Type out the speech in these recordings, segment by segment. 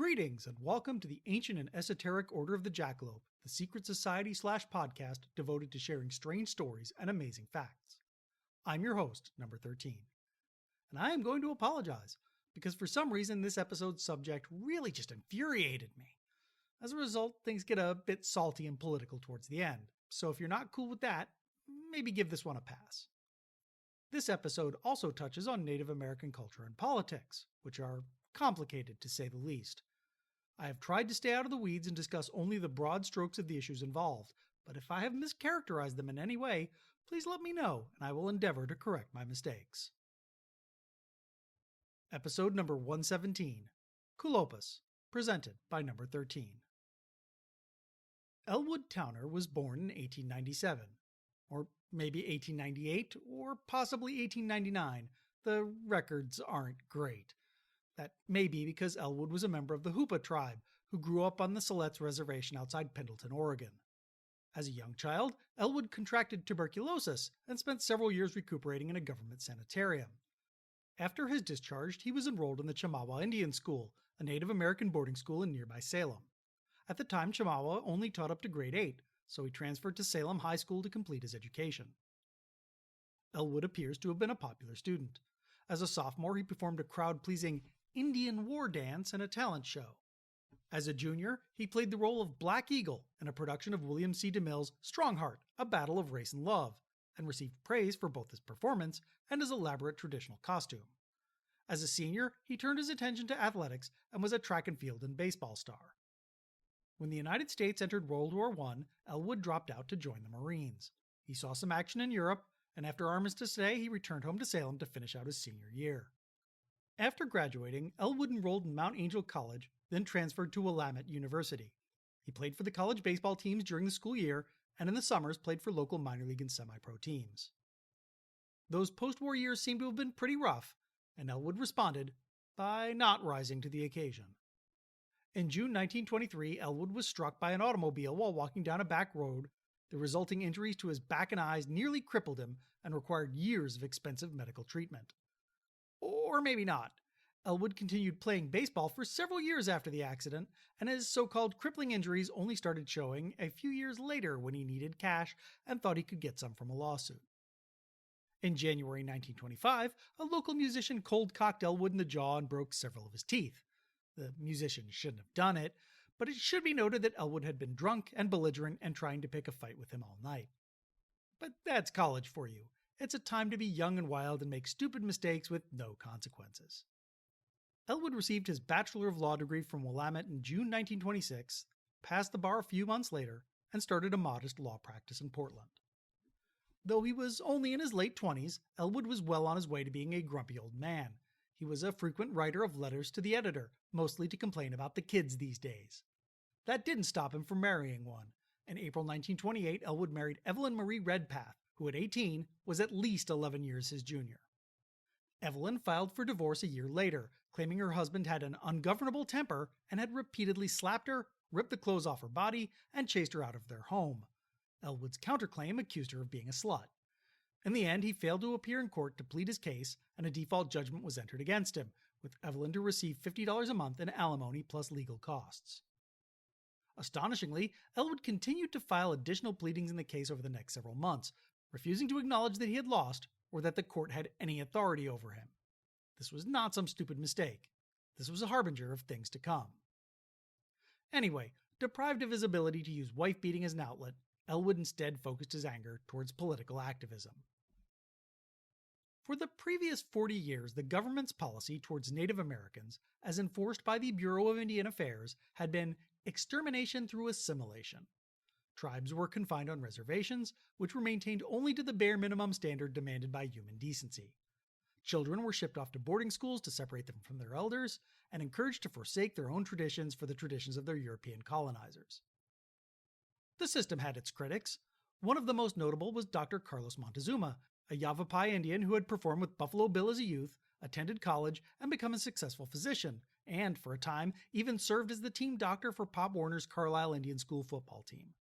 Greetings and welcome to the Ancient and Esoteric Order of the Jackalope, the secret society / podcast devoted to sharing strange stories and amazing facts. I'm your host, number 13. And I am going to apologize, because for some reason this episode's subject really just infuriated me. As a result, things get a bit salty and political towards the end, so if you're not cool with that, maybe give this one a pass. This episode also touches on Native American culture and politics, which are complicated to say the least. I have tried to stay out of the weeds and discuss only the broad strokes of the issues involved, but if I have mischaracterized them in any way, please let me know and I will endeavor to correct my mistakes. Episode number 117, Kulopus, presented by number 13. Elwood Towner was born in 1897, or maybe 1898, or possibly 1899. The records aren't great. That may be because Elwood was a member of the Hoopa tribe, who grew up on the Siletz Reservation outside Pendleton, Oregon. As a young child, Elwood contracted tuberculosis and spent several years recuperating in a government sanitarium. After his discharge, he was enrolled in the Chemawa Indian School, a Native American boarding school in nearby Salem. At the time, Chemawa only taught up to grade 8, so he transferred to Salem High School to complete his education. Elwood appears to have been a popular student. As a sophomore, he performed a crowd-pleasing Indian war dance and a talent show. As a junior, he played the role of Black Eagle in a production of William C. DeMille's Strongheart, A Battle of Race and Love, and received praise for both his performance and his elaborate traditional costume. As a senior, he turned his attention to athletics and was a track and field and baseball star. When the United States entered World War I, Elwood dropped out to join the Marines. He saw some action in Europe, and after Armistice Day, he returned home to Salem to finish out his senior year. After graduating, Elwood enrolled in Mount Angel College, then transferred to Willamette University. He played for the college baseball teams during the school year, and in the summers played for local minor league and semi-pro teams. Those post-war years seemed to have been pretty rough, and Elwood responded by not rising to the occasion. In June 1923, Elwood was struck by an automobile while walking down a back road. The resulting injuries to his back and eyes nearly crippled him and required years of expensive medical treatment. Or maybe not. Elwood continued playing baseball for several years after the accident, and his so-called crippling injuries only started showing a few years later when he needed cash and thought he could get some from a lawsuit. In January 1925, a local musician cold-cocked Elwood in the jaw and broke several of his teeth. The musician shouldn't have done it, but it should be noted that Elwood had been drunk and belligerent and trying to pick a fight with him all night. But that's college for you. It's a time to be young and wild and make stupid mistakes with no consequences. Elwood received his Bachelor of Law degree from Willamette in June 1926, passed the bar a few months later, and started a modest law practice in Portland. Though he was only in his late 20s, Elwood was well on his way to being a grumpy old man. He was a frequent writer of letters to the editor, mostly to complain about the kids these days. That didn't stop him from marrying one. In April 1928, Elwood married Evelyn Marie Redpath, who at 18 was at least 11 years his junior. Evelyn filed for divorce a year later, claiming her husband had an ungovernable temper and had repeatedly slapped her, ripped the clothes off her body, and chased her out of their home. Elwood's counterclaim accused her of being a slut. In the end, he failed to appear in court to plead his case, and a default judgment was entered against him, with Evelyn to receive $50 a month in alimony plus legal costs. Astonishingly, Elwood continued to file additional pleadings in the case over the next several months, refusing to acknowledge that he had lost or that the court had any authority over him. This was not some stupid mistake. This was a harbinger of things to come. Anyway, deprived of his ability to use wife-beating as an outlet, Elwood instead focused his anger towards political activism. For the previous 40 years, the government's policy towards Native Americans, as enforced by the Bureau of Indian Affairs, had been extermination through assimilation. Tribes were confined on reservations, which were maintained only to the bare minimum standard demanded by human decency. Children were shipped off to boarding schools to separate them from their elders, and encouraged to forsake their own traditions for the traditions of their European colonizers. The system had its critics. One of the most notable was Dr. Carlos Montezuma, a Yavapai Indian who had performed with Buffalo Bill as a youth, attended college, and become a successful physician, and, for a time, even served as the team doctor for Pop Warner's Carlisle Indian School football team.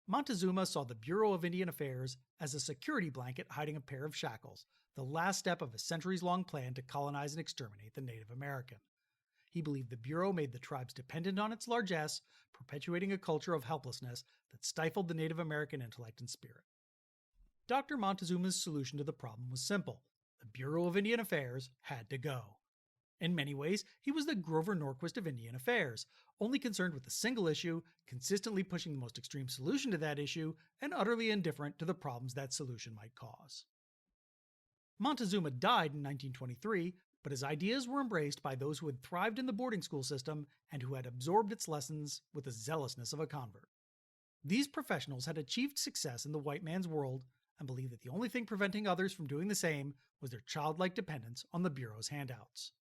Montezuma saw the Bureau of Indian Affairs as a security blanket hiding a pair of shackles, the last step of a centuries-long plan to colonize and exterminate the Native American. He believed the Bureau made the tribes dependent on its largesse, perpetuating a culture of helplessness that stifled the Native American intellect and spirit. Dr. Montezuma's solution to the problem was simple. The Bureau of Indian Affairs had to go. In many ways, he was the Grover Norquist of Indian Affairs, only concerned with a single issue, consistently pushing the most extreme solution to that issue, and utterly indifferent to the problems that solution might cause. Montezuma died in 1923, but his ideas were embraced by those who had thrived in the boarding school system and who had absorbed its lessons with the zealousness of a convert. These professionals had achieved success in the white man's world and believed that the only thing preventing others from doing the same was their childlike dependence on the Bureau's handouts.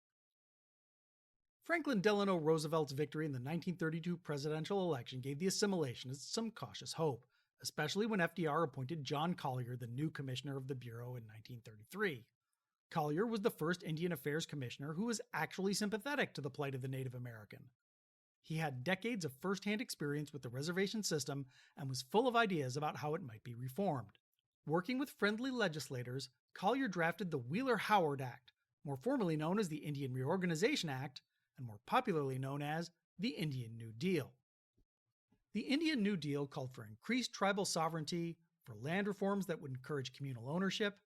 Franklin Delano Roosevelt's victory in the 1932 presidential election gave the assimilationists some cautious hope, especially when FDR appointed John Collier the new commissioner of the Bureau in 1933. Collier was the first Indian Affairs commissioner who was actually sympathetic to the plight of the Native American. He had decades of first-hand experience with the reservation system and was full of ideas about how it might be reformed. Working with friendly legislators, Collier drafted the Wheeler-Howard Act, more formally known as the Indian Reorganization Act, and more popularly known as the Indian New Deal. The Indian New Deal called for increased tribal sovereignty, for land reforms that would encourage communal ownership,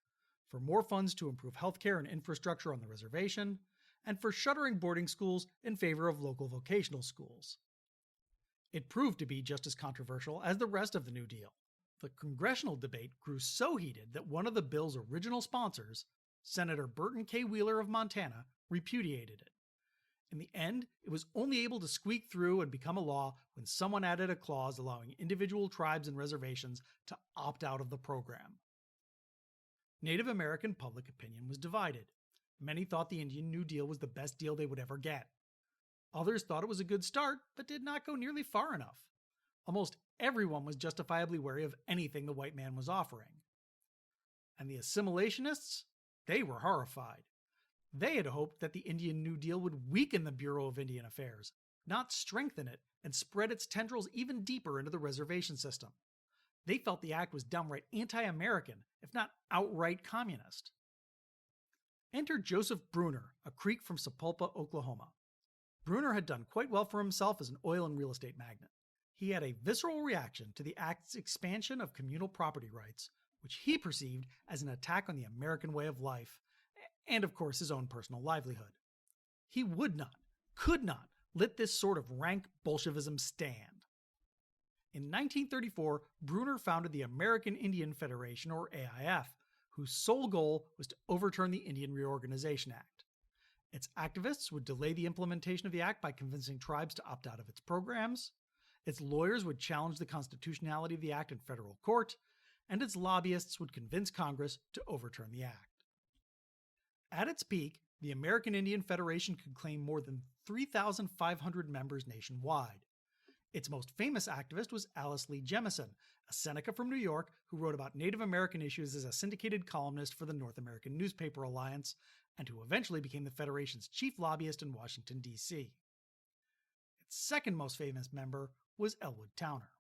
for more funds to improve healthcare and infrastructure on the reservation, and for shuttering boarding schools in favor of local vocational schools. It proved to be just as controversial as the rest of the New Deal. The congressional debate grew so heated that one of the bill's original sponsors, Senator Burton K. Wheeler of Montana, repudiated it. In the end, it was only able to squeak through and become a law when someone added a clause allowing individual tribes and reservations to opt out of the program. Native American public opinion was divided. Many thought the Indian New Deal was the best deal they would ever get. Others thought it was a good start, but did not go nearly far enough. Almost everyone was justifiably wary of anything the white man was offering. And the assimilationists? They were horrified. They had hoped that the Indian New Deal would weaken the Bureau of Indian Affairs, not strengthen it and spread its tendrils even deeper into the reservation system. They felt the act was downright anti-American, if not outright communist. Enter Joseph Bruner, a Creek from Sapulpa, Oklahoma. Bruner had done quite well for himself as an oil and real estate magnate. He had a visceral reaction to the act's expansion of communal property rights, which he perceived as an attack on the American way of life, and of course his own personal livelihood. He would not, could not, let this sort of rank Bolshevism stand. In 1934, Bruner founded the American Indian Federation, or AIF, whose sole goal was to overturn the Indian Reorganization Act. Its activists would delay the implementation of the act by convincing tribes to opt out of its programs, its lawyers would challenge the constitutionality of the act in federal court, and its lobbyists would convince Congress to overturn the act. At its peak, the American Indian Federation could claim more than 3,500 members nationwide. Its most famous activist was Alice Lee Jemison, a Seneca from New York who wrote about Native American issues as a syndicated columnist for the North American Newspaper Alliance, and who eventually became the Federation's chief lobbyist in Washington, D.C. Its second most famous member was Elwood Towner.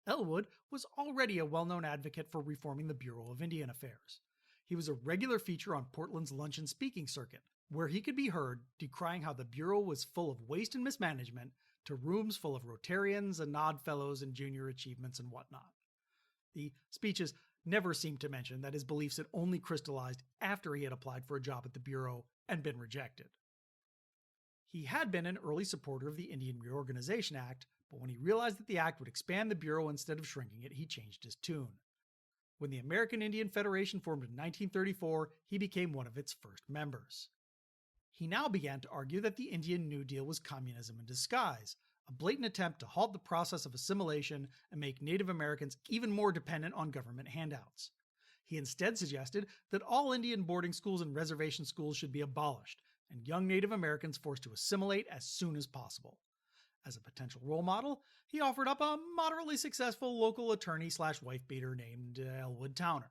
Elwood was already a well-known advocate for reforming the Bureau of Indian Affairs. He was a regular feature on Portland's lunch and speaking circuit, where he could be heard decrying how the Bureau was full of waste and mismanagement to rooms full of Rotarians and Oddfellows and junior achievements and whatnot. The speeches never seemed to mention that his beliefs had only crystallized after he had applied for a job at the Bureau and been rejected. He had been an early supporter of the Indian Reorganization Act, but when he realized that the act would expand the Bureau instead of shrinking it, he changed his tune. When the American Indian Federation formed in 1934, he became one of its first members. He now began to argue that the Indian New Deal was communism in disguise, a blatant attempt to halt the process of assimilation and make Native Americans even more dependent on government handouts. He instead suggested that all Indian boarding schools and reservation schools should be abolished, and young Native Americans forced to assimilate as soon as possible. As a potential role model, he offered up a moderately successful local attorney/wife-beater named Elwood Towner.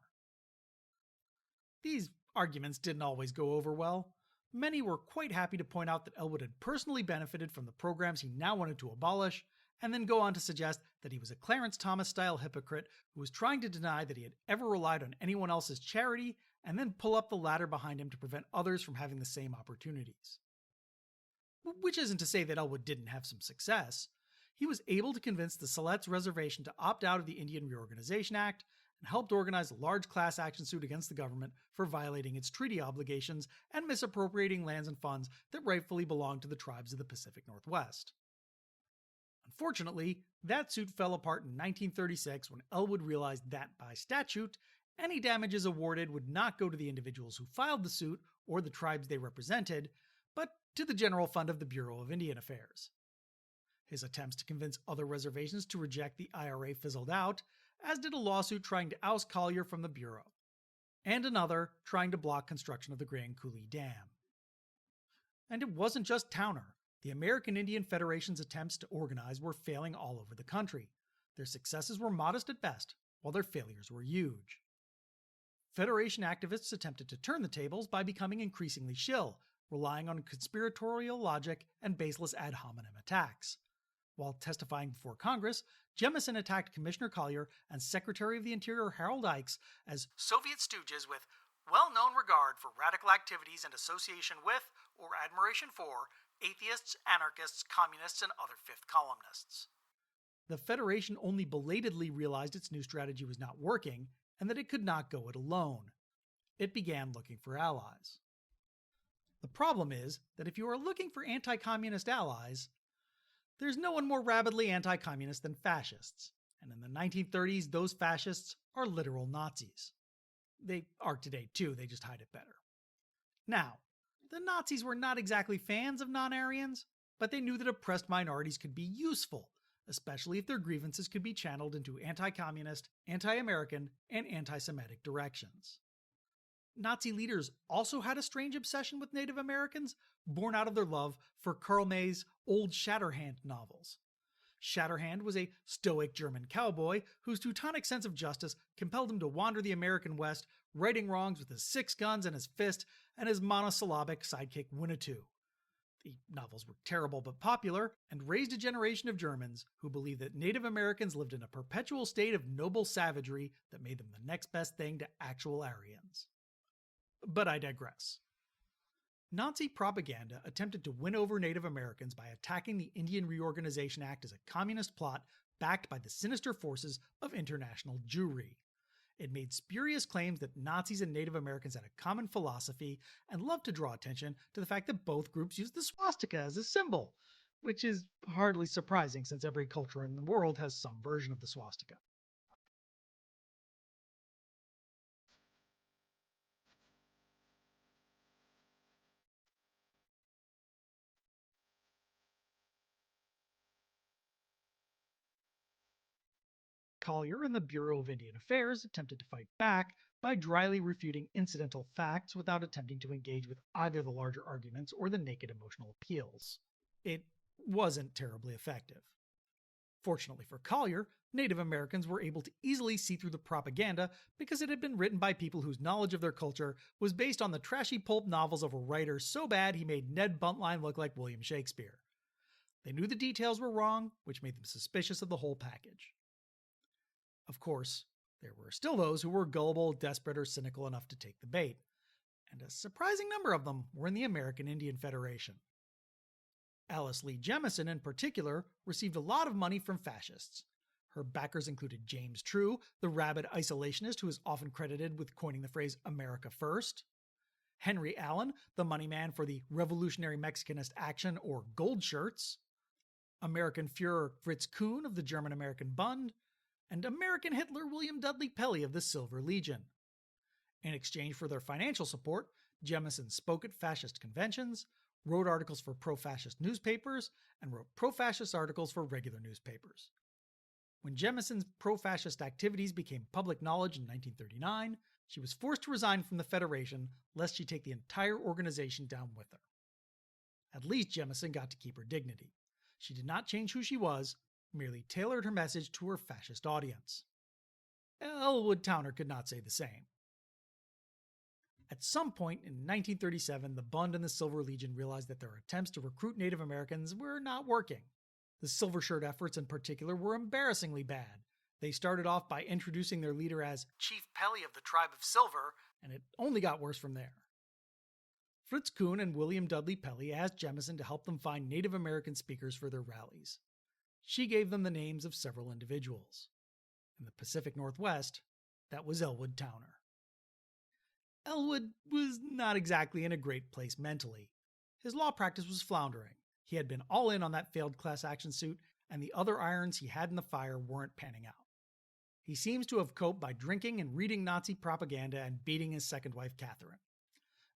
These arguments didn't always go over well. Many were quite happy to point out that Elwood had personally benefited from the programs he now wanted to abolish, and then go on to suggest that he was a Clarence Thomas-style hypocrite who was trying to deny that he had ever relied on anyone else's charity, and then pull up the ladder behind him to prevent others from having the same opportunities. which isn't to say that Elwood didn't have some success. He was able to convince the Siletz Reservation to opt out of the Indian Reorganization Act and helped organize a large class action suit against the government for violating its treaty obligations and misappropriating lands and funds that rightfully belonged to the tribes of the Pacific Northwest. Unfortunately, that suit fell apart in 1936 when Elwood realized that, by statute, any damages awarded would not go to the individuals who filed the suit or the tribes they represented, but to the general fund of the Bureau of Indian Affairs. His attempts to convince other reservations to reject the IRA fizzled out, as did a lawsuit trying to oust Collier from the Bureau, and another trying to block construction of the Grand Coulee Dam. And it wasn't just Towner. The American Indian Federation's attempts to organize were failing all over the country. Their successes were modest at best, while their failures were huge. Federation activists attempted to turn the tables by becoming increasingly shill, relying on conspiratorial logic and baseless ad hominem attacks. While testifying before Congress, Jemison attacked Commissioner Collier and Secretary of the Interior Harold Ikes as Soviet stooges with well-known regard for radical activities and association with, or admiration for, atheists, anarchists, communists, and other fifth columnists. The Federation only belatedly realized its new strategy was not working, and that it could not go it alone. It began looking for allies. The problem is that if you are looking for anti-communist allies, there's no one more rabidly anti-communist than fascists, and in the 1930s those fascists are literal Nazis. They are today too, they just hide it better. Now, the Nazis were not exactly fans of non-Aryans, but they knew that oppressed minorities could be useful, especially if their grievances could be channeled into anti-communist, anti-American, and anti-Semitic directions. Nazi leaders also had a strange obsession with Native Americans, born out of their love for Karl May's Old Shatterhand novels. Shatterhand was a stoic German cowboy whose Teutonic sense of justice compelled him to wander the American West, righting wrongs with his 6 guns and his fist and his monosyllabic sidekick Winnetou. The novels were terrible but popular, and raised a generation of Germans who believed that Native Americans lived in a perpetual state of noble savagery that made them the next best thing to actual Aryans. But I digress. Nazi propaganda attempted to win over Native Americans by attacking the Indian Reorganization Act as a communist plot backed by the sinister forces of international Jewry. It made spurious claims that Nazis and Native Americans had a common philosophy and loved to draw attention to the fact that both groups used the swastika as a symbol, which is hardly surprising since every culture in the world has some version of the swastika. Collier and the Bureau of Indian Affairs attempted to fight back by dryly refuting incidental facts without attempting to engage with either the larger arguments or the naked emotional appeals. It wasn't terribly effective. Fortunately for Collier, Native Americans were able to easily see through the propaganda because it had been written by people whose knowledge of their culture was based on the trashy pulp novels of a writer so bad he made Ned Buntline look like William Shakespeare. They knew the details were wrong, which made them suspicious of the whole package. Of course, there were still those who were gullible, desperate, or cynical enough to take the bait, and a surprising number of them were in the American Indian Federation. Alice Lee Jemison, in particular, received a lot of money from fascists. Her backers included James True, the rabid isolationist who is often credited with coining the phrase America First; Henry Allen, the money man for the Revolutionary Mexicanist Action, or Gold Shirts; American Führer Fritz Kuhn of the German-American Bund; and American Hitler William Dudley Pelley of the Silver Legion. In exchange for their financial support, Jemison spoke at fascist conventions, wrote articles for pro-fascist newspapers, and wrote pro-fascist articles for regular newspapers. When Jemison's pro-fascist activities became public knowledge in 1939, she was forced to resign from the Federation lest she take the entire organization down with her. At least Jemison got to keep her dignity. She did not change who she was, merely tailored her message to her fascist audience. Elwood Towner could not say the same. At some point in 1937, the Bund and the Silver Legion realized that their attempts to recruit Native Americans were not working. The Silver Shirt efforts in particular were embarrassingly bad. They started off by introducing their leader as Chief Pelley of the Tribe of Silver, and it only got worse from there. Fritz Kuhn and William Dudley Pelley asked Jemison to help them find Native American speakers for their rallies. She gave them the names of several individuals. In the Pacific Northwest, that was Elwood Towner. Elwood was not exactly in a great place mentally. His law practice was floundering. He had been all in on that failed class action suit, and the other irons he had in the fire weren't panning out. He seems to have coped by drinking and reading Nazi propaganda and beating his second wife, Catherine.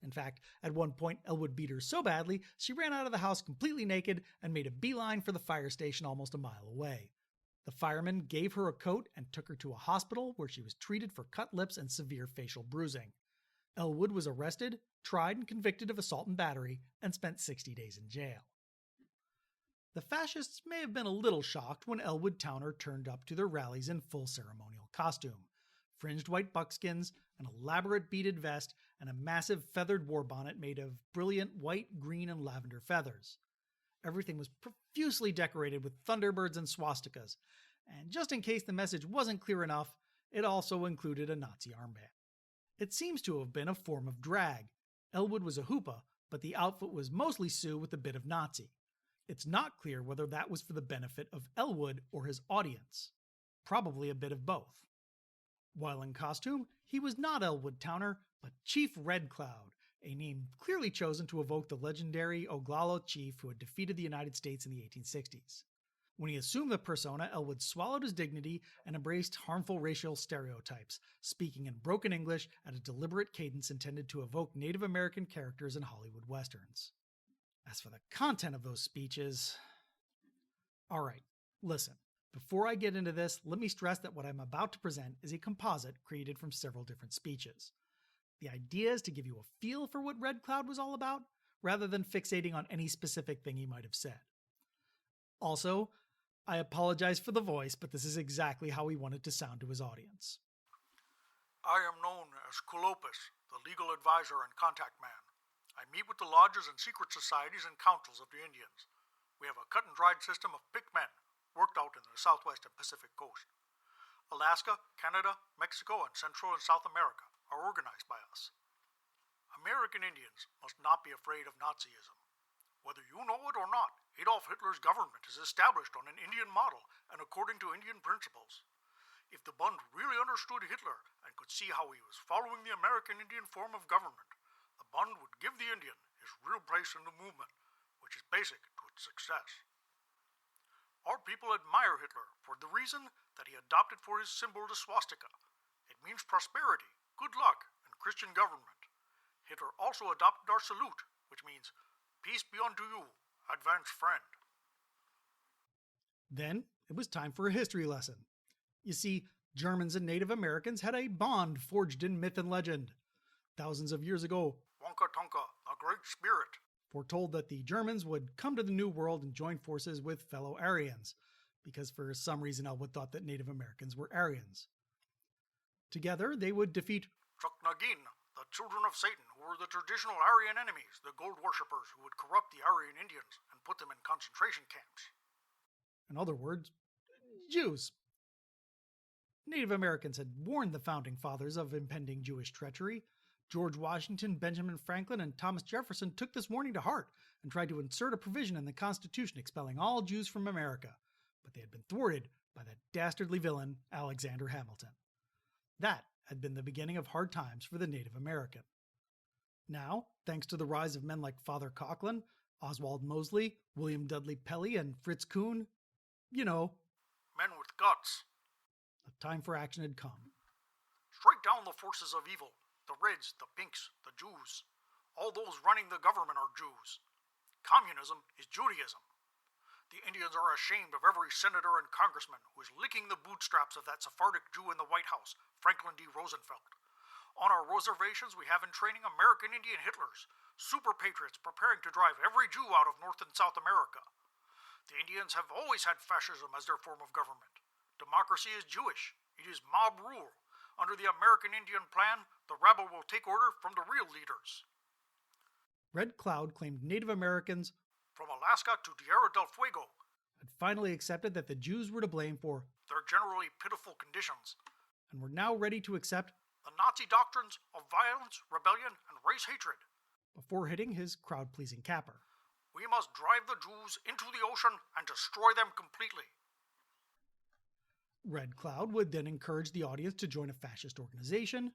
In fact, at one point, Elwood beat her so badly, she ran out of the house completely naked and made a beeline for the fire station almost a mile away. The firemen gave her a coat and took her to a hospital where she was treated for cut lips and severe facial bruising. Elwood was arrested, tried and convicted of assault and battery, and spent 60 days in jail. The fascists may have been a little shocked when Elwood Towner turned up to their rallies in full ceremonial costume. Fringed white buckskins, an elaborate beaded vest, and a massive feathered war bonnet made of brilliant white, green, and lavender feathers. Everything was profusely decorated with thunderbirds and swastikas, and just in case the message wasn't clear enough, it also included a Nazi armband. It seems to have been a form of drag. Elwood was a hoopa, but the outfit was mostly Sioux with a bit of Nazi. It's not clear whether that was for the benefit of Elwood or his audience. Probably a bit of both. While in costume, he was not Elwood Towner, but Chief Red Cloud, a name clearly chosen to evoke the legendary Oglala chief who had defeated the United States in the 1860s. When he assumed the persona, Elwood swallowed his dignity and embraced harmful racial stereotypes, speaking in broken English at a deliberate cadence intended to evoke Native American characters in Hollywood westerns. As for the content of those speeches... Alright, listen. Before I get into this, let me stress that what I'm about to present is a composite created from several different speeches. The idea is to give you a feel for what Red Cloud was all about, rather than fixating on any specific thing he might have said. Also, I apologize for the voice, but this is exactly how he wanted to sound to his audience. I am known as Kulopus, the legal advisor and contact man. I meet with the lodges and secret societies and councils of the Indians. We have a cut-and-dried system of picked men, worked out in the Southwest and Pacific coast. Alaska, Canada, Mexico, and Central and South America are organized by us. American Indians must not be afraid of Nazism. Whether you know it or not, Adolf Hitler's government is established on an Indian model and according to Indian principles. If the Bund really understood Hitler and could see how he was following the American Indian form of government, the Bund would give the Indian his real place in the movement, which is basic to its success. Our people admire Hitler for the reason that he adopted for his symbol the swastika. It means prosperity, good luck, and Christian government. Hitler also adopted our salute, which means peace be unto you, advanced friend. Then it was time for a history lesson. You see, Germans and Native Americans had a bond forged in myth and legend. Thousands of years ago, Wonka Tonka, the Great Spirit, foretold that the Germans would come to the New World and join forces with fellow Aryans, because for some reason Elwood thought that Native Americans were Aryans. Together, they would defeat Chuknagin, the children of Satan, who were the traditional Aryan enemies, the gold worshippers who would corrupt the Aryan Indians and put them in concentration camps. In other words, Jews. Native Americans had warned the Founding Fathers of impending Jewish treachery. George Washington, Benjamin Franklin, and Thomas Jefferson took this warning to heart and tried to insert a provision in the Constitution expelling all Jews from America, but they had been thwarted by that dastardly villain, Alexander Hamilton. That had been the beginning of hard times for the Native American. Now, thanks to the rise of men like Father Coughlin, Oswald Mosley, William Dudley Pelley, and Fritz Kuhn, you know, men with guts. The time for action had come. Strike down the forces of evil. The Reds, the Pinks, the Jews. All those running the government are Jews. Communism is Judaism. The Indians are ashamed of every senator and congressman who is licking the bootstraps of that Sephardic Jew in the White House, Franklin D. Roosevelt. On our reservations, we have in training American Indian Hitlers, super patriots preparing to drive every Jew out of North and South America. The Indians have always had fascism as their form of government. Democracy is Jewish. It is mob rule. Under the American Indian plan, the rabble will take order from the real leaders. Red Cloud claimed Native Americans from Alaska to Tierra del Fuego had finally accepted that the Jews were to blame for their generally pitiful conditions, and were now ready to accept the Nazi doctrines of violence, rebellion, and race hatred. before hitting his crowd-pleasing capper. We must drive the Jews into the ocean and destroy them completely. Red Cloud would then encourage the audience to join a fascist organization,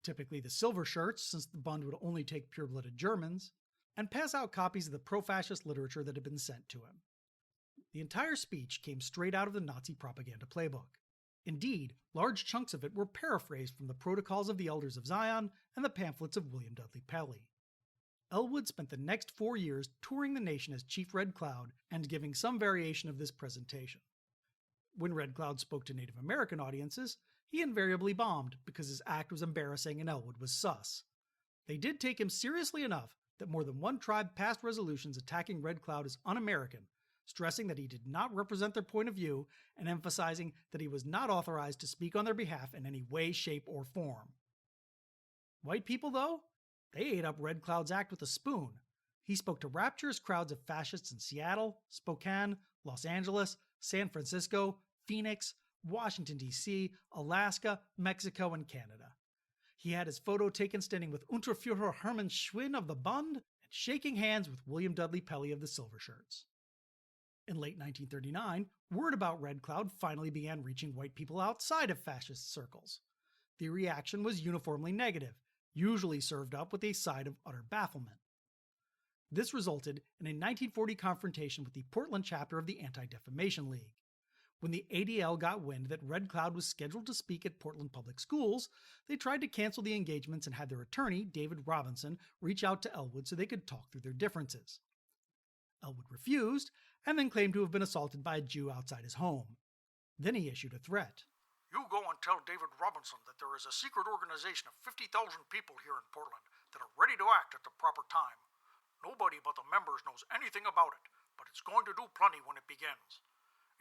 typically the Silver Shirts, since the Bund would only take pure-blooded Germans, and pass out copies of the pro-fascist literature that had been sent to him. The entire speech came straight out of the Nazi propaganda playbook. Indeed, large chunks of it were paraphrased from the Protocols of the Elders of Zion and the pamphlets of William Dudley Pelley. Elwood spent the next 4 years touring the nation as Chief Red Cloud and giving some variation of this presentation. When Red Cloud spoke to Native American audiences, he invariably bombed because his act was embarrassing and Elwood was sus. They did take him seriously enough that more than one tribe passed resolutions attacking Red Cloud as un-American, stressing that he did not represent their point of view and emphasizing that he was not authorized to speak on their behalf in any way, shape, or form. White people, though, they ate up Red Cloud's act with a spoon. He spoke to rapturous crowds of fascists in Seattle, Spokane, Los Angeles, San Francisco, Phoenix, Washington, D.C., Alaska, Mexico, and Canada. He had his photo taken standing with Unterführer Hermann Schwinn of the Bund and shaking hands with William Dudley Pelley of the Silver Shirts. In late 1939, word about Red Cloud finally began reaching white people outside of fascist circles. The reaction was uniformly negative, usually served up with a side of utter bafflement. This resulted in a 1940 confrontation with the Portland chapter of the Anti-Defamation League. When the ADL got wind that Red Cloud was scheduled to speak at Portland Public Schools, they tried to cancel the engagements and had their attorney, David Robinson, reach out to Elwood so they could talk through their differences. Elwood refused, and then claimed to have been assaulted by a Jew outside his home. Then he issued a threat. You go and tell David Robinson that there is a secret organization of 50,000 people here in Portland that are ready to act at the proper time. Nobody but the members knows anything about it, but it's going to do plenty when it begins.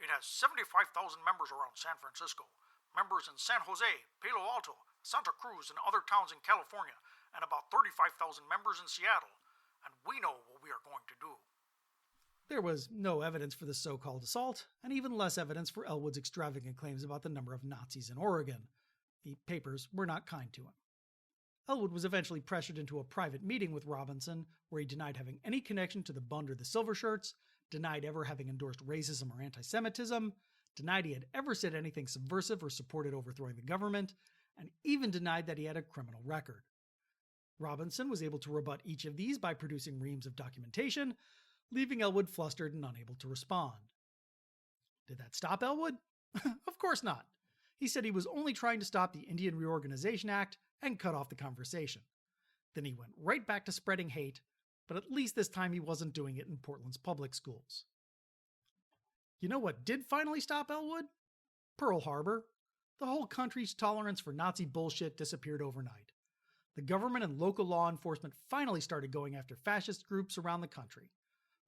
It has 75,000 members around San Francisco, members in San Jose, Palo Alto, Santa Cruz, and other towns in California, and about 35,000 members in Seattle, and we know what we are going to do. There was no evidence for the so-called assault, and even less evidence for Elwood's extravagant claims about the number of Nazis in Oregon. The papers were not kind to him. Elwood was eventually pressured into a private meeting with Robinson, where he denied having any connection to the Bund or the Silver Shirts, denied ever having endorsed racism or anti-Semitism, denied he had ever said anything subversive or supported overthrowing the government, and even denied that he had a criminal record. Robinson was able to rebut each of these by producing reams of documentation, leaving Elwood flustered and unable to respond. Did that stop Elwood? Of course not. He said he was only trying to stop the Indian Reorganization Act and cut off the conversation. Then he went right back to spreading hate, but at least this time he wasn't doing it in Portland's public schools. You know what did finally stop Elwood? Pearl Harbor. The whole country's tolerance for Nazi bullshit disappeared overnight. The government and local law enforcement finally started going after fascist groups around the country.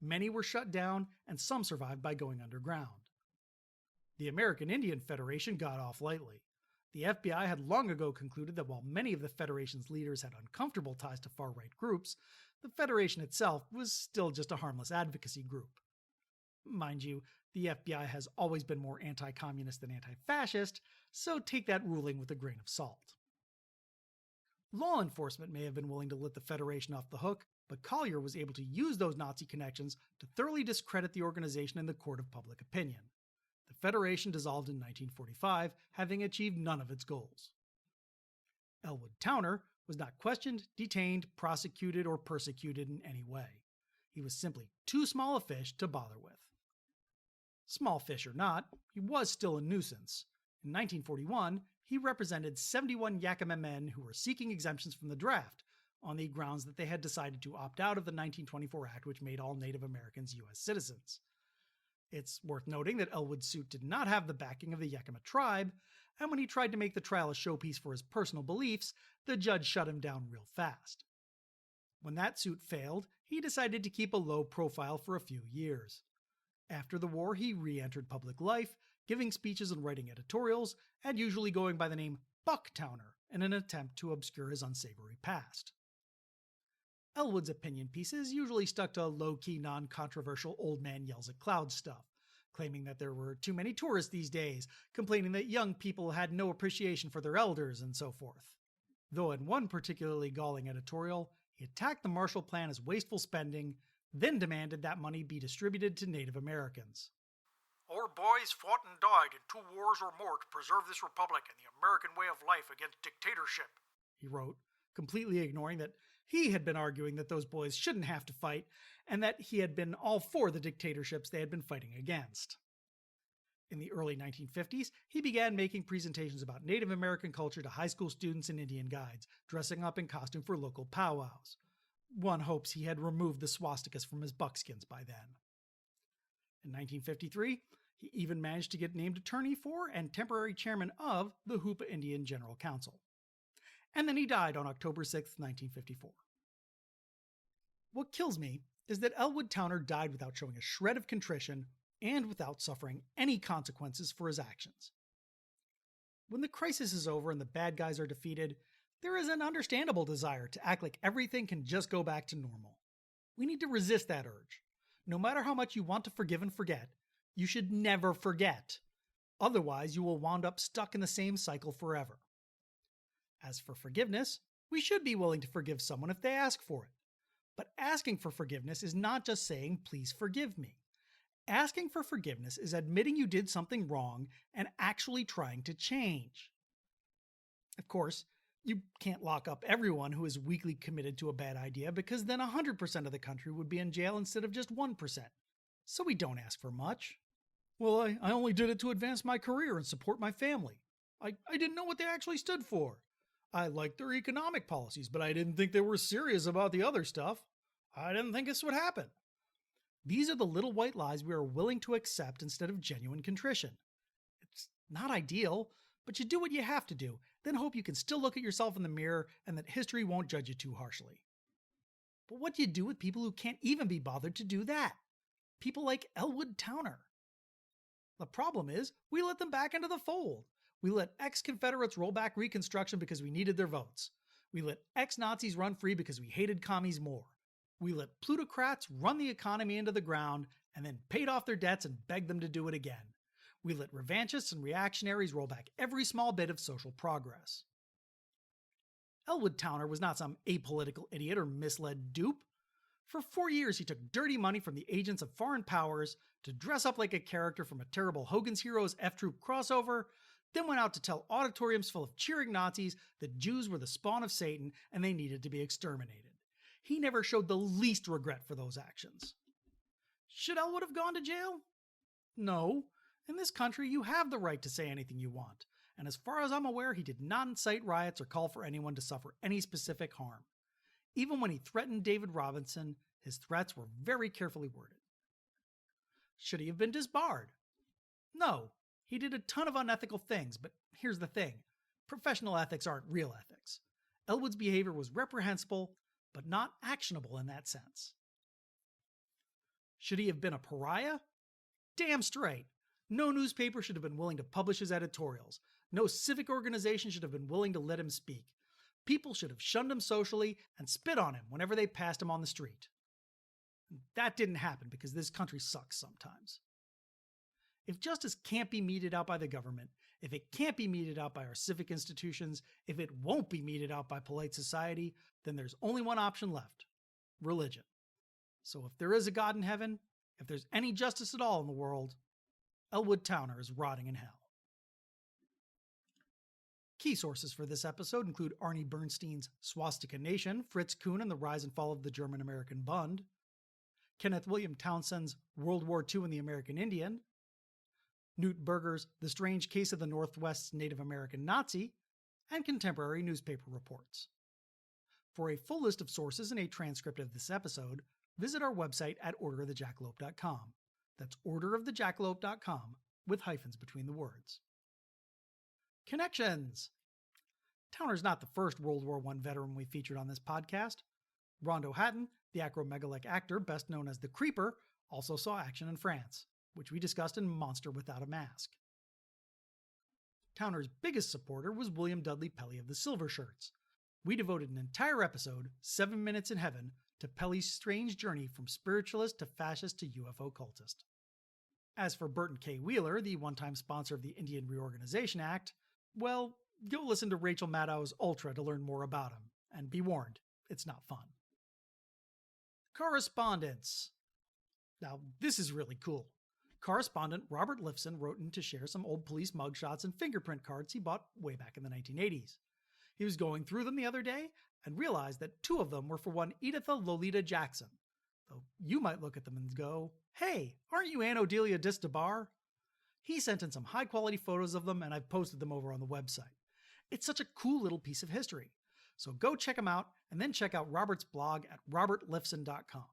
Many were shut down, and some survived by going underground. The American Indian Federation got off lightly. The FBI had long ago concluded that while many of the Federation's leaders had uncomfortable ties to far-right groups, the Federation itself was still just a harmless advocacy group. Mind you, the FBI has always been more anti-communist than anti-fascist, so take that ruling with a grain of salt. Law enforcement may have been willing to let the Federation off the hook, but Collier was able to use those Nazi connections to thoroughly discredit the organization in the court of public opinion. The Federation dissolved in 1945, having achieved none of its goals. Elwood Towner was not questioned, detained, prosecuted, or persecuted in any way. He was simply too small a fish to bother with. Small fish or not, he was still a nuisance. In 1941, he represented 71 Yakima men who were seeking exemptions from the draft, on the grounds that they had decided to opt out of the 1924 Act which made all Native Americans U.S. citizens. It's worth noting that Elwood's suit did not have the backing of the Yakima tribe, and when he tried to make the trial a showpiece for his personal beliefs, the judge shut him down real fast. When that suit failed, he decided to keep a low profile for a few years. After the war, he re-entered public life, giving speeches and writing editorials, and usually going by the name Buck Towner in an attempt to obscure his unsavory past. Elwood's opinion pieces usually stuck to low-key, non-controversial old man yells at clouds stuff, claiming that there were too many tourists these days, complaining that young people had no appreciation for their elders, and so forth. Though in one particularly galling editorial, He attacked the Marshall Plan as wasteful spending, then demanded that money be distributed to Native Americans. Our boys fought and died in 2 wars or more to preserve this republic and the American way of life against dictatorship, he wrote, completely ignoring that he had been arguing that those boys shouldn't have to fight and that he had been all for the dictatorships they had been fighting against. In the early 1950s, he began making presentations about Native American culture to high school students and Indian guides, dressing up in costume for local powwows. One hopes he had removed the swastikas from his buckskins by then. In 1953, he even managed to get named attorney for and temporary chairman of the Hoopa Indian General Council. And then he died on October 6, 1954. What kills me is that Elwood Towner died without showing a shred of contrition and without suffering any consequences for his actions. When the crisis is over and the bad guys are defeated, there is an understandable desire to act like everything can just go back to normal. We need to resist that urge. No matter how much you want to forgive and forget, you should never forget. Otherwise, you will wind up stuck in the same cycle forever. As for forgiveness, we should be willing to forgive someone if they ask for it. But asking for forgiveness is not just saying, please forgive me. Asking for forgiveness is admitting you did something wrong and actually trying to change. Of course, you can't lock up everyone who is weakly committed to a bad idea because then 100% of the country would be in jail instead of just 1%. So we don't ask for much. Well, I only did it to advance my career and support my family. I didn't know what they actually stood for. I liked their economic policies, but I didn't think they were serious about the other stuff. I didn't think this would happen. These are the little white lies we are willing to accept instead of genuine contrition. It's not ideal, but you do what you have to do, then hope you can still look at yourself in the mirror and that history won't judge you too harshly. But what do you do with people who can't even be bothered to do that? People like Elwood Towner. The problem is, we let them back into the fold. We let ex-Confederates roll back Reconstruction because we needed their votes. We let ex-Nazis run free because we hated commies more. We let plutocrats run the economy into the ground and then paid off their debts and begged them to do it again. We let revanchists and reactionaries roll back every small bit of social progress. Elwood Towner was not some apolitical idiot or misled dupe. For 4 years, he took dirty money from the agents of foreign powers to dress up like a character from a terrible Hogan's Heroes F-Troop crossover, then went out to tell auditoriums full of cheering Nazis that Jews were the spawn of Satan and they needed to be exterminated. He never showed the least regret for those actions. Should Elwood have gone to jail? No. In this country, you have the right to say anything you want, and as far as I'm aware, he did not incite riots or call for anyone to suffer any specific harm. Even when he threatened David Robinson, his threats were very carefully worded. Should he have been disbarred? No. He did a ton of unethical things, but here's the thing. Professional ethics aren't real ethics. Elwood's behavior was reprehensible, but not actionable in that sense. Should he have been a pariah? Damn straight. No newspaper should have been willing to publish his editorials. No civic organization should have been willing to let him speak. People should have shunned him socially and spit on him whenever they passed him on the street. That didn't happen because this country sucks sometimes. If justice can't be meted out by the government, if it can't be meted out by our civic institutions, if it won't be meted out by polite society, then there's only one option left: religion. So if there is a God in heaven, if there's any justice at all in the world, Elwood Towner is rotting in hell. Key sources for this episode include Arnie Bernstein's Swastika Nation, Fritz Kuhn and the Rise and Fall of the German-American Bund, Kenneth William Townsend's World War II and the American Indian, Knute Berger's The Strange Case of the Northwest's Native American Nazi, and contemporary newspaper reports. For a full list of sources and a transcript of this episode, visit our website at orderofthejackalope.com. That's orderofthejackalope.com with hyphens between the words. Connections! Towner's not the first World War I veteran we featured on this podcast. Rondo Hatton, the acromegalic actor best known as the Creeper, also saw action in France, which we discussed in Monster Without a Mask. Towner's biggest supporter was William Dudley Pelley of the Silver Shirts. We devoted an entire episode, 7 Minutes in Heaven, to Pelley's strange journey from spiritualist to fascist to UFO cultist. As for Burton K. Wheeler, the one-time sponsor of the Indian Reorganization Act, well, go listen to Rachel Maddow's Ultra to learn more about him, and be warned, it's not fun. Correspondence. Now, this is really cool. Correspondent Robert Lifson wrote in to share some old police mugshots and fingerprint cards he bought way back in the 1980s. He was going through them the other day and realized that 2 of them were for one Editha Lolita Jackson. Though you might look at them and go, hey, aren't you Anne Odelia Distabar? He sent in some high-quality photos of them, and I've posted them over on the website. It's such a cool little piece of history. So go check him out, and then check out Robert's blog at robertlifson.com.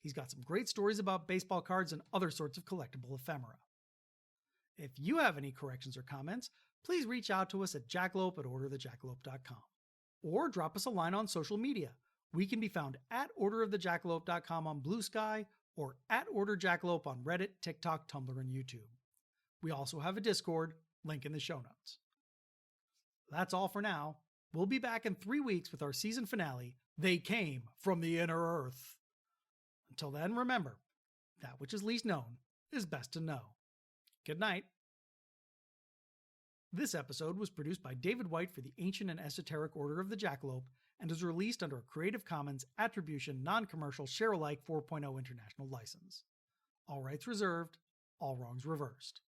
He's got some great stories about baseball cards and other sorts of collectible ephemera. If you have any corrections or comments, please reach out to us at jackalope@orderthejackalope.com. Or drop us a line on social media. We can be found at orderofthejackalope.com on Blue Sky or at orderjackalope on Reddit, TikTok, Tumblr, and YouTube. We also have a Discord, link in the show notes. That's all for now. We'll be back in 3 weeks with our season finale, They Came from the Inner Earth. Until then, remember, that which is least known is best to know. Good night. This episode was produced by David White for the Ancient and Esoteric Order of the Jackalope and is released under a Creative Commons Attribution Non-Commercial Share-alike 4.0 International License. All rights reserved, all wrongs reversed.